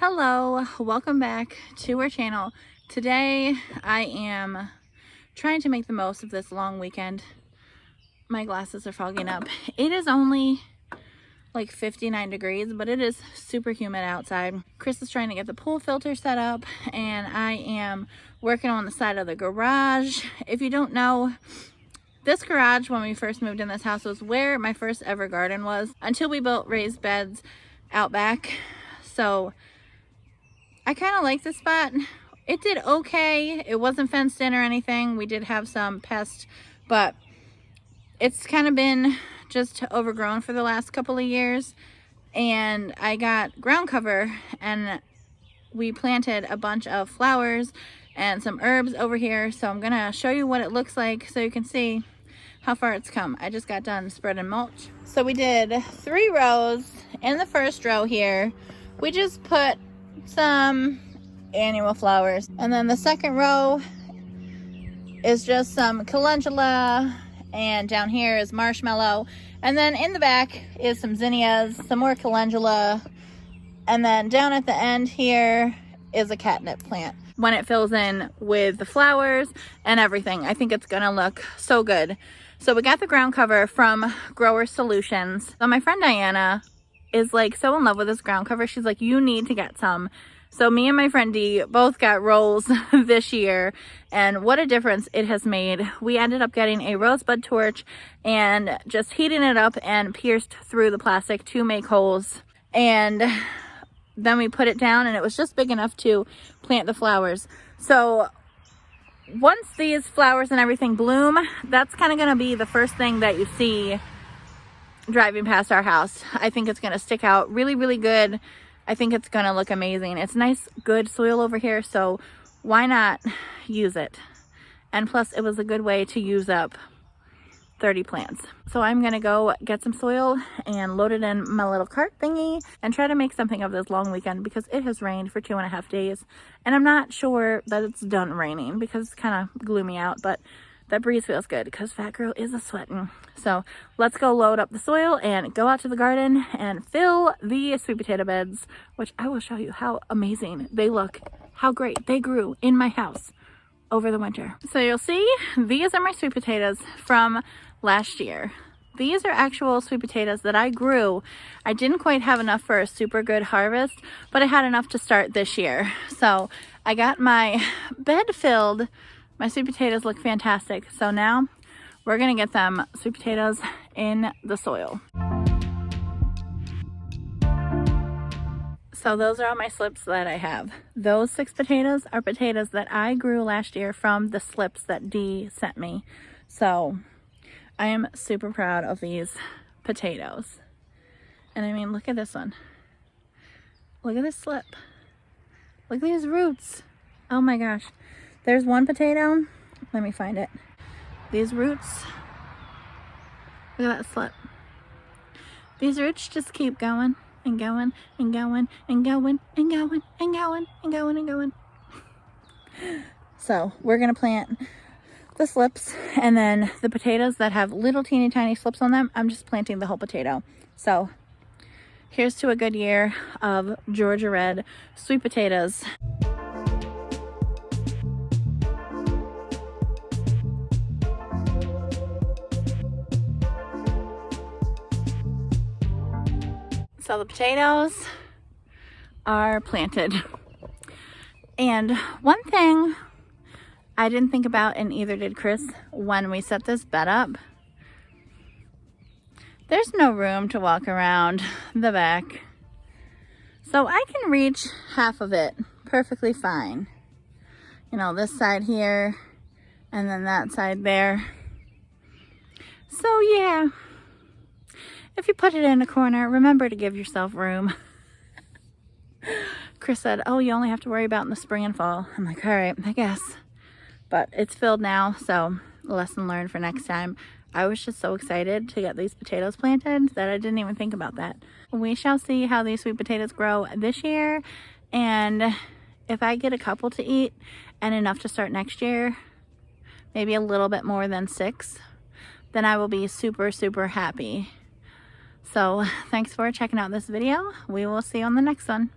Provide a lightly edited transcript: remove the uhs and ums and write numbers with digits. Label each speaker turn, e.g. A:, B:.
A: Hello, welcome back to our channel. Today I am trying to make the most of this long weekend. My glasses are fogging up. It is only like 59 degrees, but it is super humid outside. Chris is trying to get the pool filter set up, and I am working on the side of the garage. If you don't know, this garage when we first moved in this house was where my first ever garden was until we built raised beds out back. So I kind of like this spot. It did okay. It wasn't fenced in or anything. We did have some pests, but it's kind of been just overgrown for the last couple of years. And I got ground cover and we planted a bunch of flowers and some herbs over here. So I'm gonna show you what it looks like so you can see how far it's come. I just got done spreading mulch. So we did 3 rows. In the first row here, we just put some annual flowers, and then the second row is just some calendula, and down here is marshmallow, and then in the back is some zinnias, some more calendula, and then down at the end here is a catnip plant. When it fills in with the flowers and everything, I think it's gonna look so good. So we got the ground cover from Grower Solutions. So my friend Diana is like so in love with this ground cover. She's like, you need to get some. So me and my friend Dee both got rolls this year, and what a difference it has made. We ended up getting a rosebud torch and just heating it up and pierced through the plastic to make holes, and then we put it down and it was just big enough to plant the flowers. So once these flowers and everything bloom, that's kind of going to be the first thing that you see driving past our house. I think it's going to stick out really, really good. I think it's going to look amazing. It's nice, good soil over here, so why not use it? And plus, it was a good way to use up 30 plants. So I'm going to go get some soil and load it in my little cart thingy and try to make something of this long weekend, because it has rained for 2.5 days. And I'm not sure that it's done raining because it's kind of gloomy out, but that breeze feels good because Fat Girl is a sweating. So let's go load up the soil and go out to the garden and fill the sweet potato beds, which I will show you how amazing they look, how great they grew in my house over the winter. So you'll see these are my sweet potatoes from last year. These are actual sweet potatoes that I grew. I didn't quite have enough for a super good harvest, but I had enough to start this year. So I got my bed filled. My sweet potatoes look fantastic. So now we're gonna get them sweet potatoes in the soil. So those are all my slips that I have. Those 6 potatoes are potatoes that I grew last year from the slips that Dee sent me. So I am super proud of these potatoes. And I mean, look at this one. Look at this slip. Look at these roots. Oh my gosh. There's one potato. Let me find it. These roots. Look at that slip. These roots just keep going and going and going and going and going and going and going and going. So we're gonna plant the slips, and then the potatoes that have little teeny tiny slips on them, I'm just planting the whole potato. So here's to a good year of Georgia Red sweet potatoes. So the potatoes are planted. And one thing I didn't think about, and either did Chris, when we set this bed up, there's no room to walk around the back. So I can reach half of it perfectly fine. You know, this side here, and then that side there. So yeah. If you put it in a corner, remember to give yourself room. Chris said, oh, you only have to worry about in the spring and fall. I'm like, all right, I guess. But it's filled now, so lesson learned for next time. I was just so excited to get these potatoes planted that I didn't even think about that. We shall see how these sweet potatoes grow this year. And if I get a couple to eat and enough to start next year, maybe a little bit more than 6, then I will be super, super happy. So thanks for checking out this video. We will see you on the next one.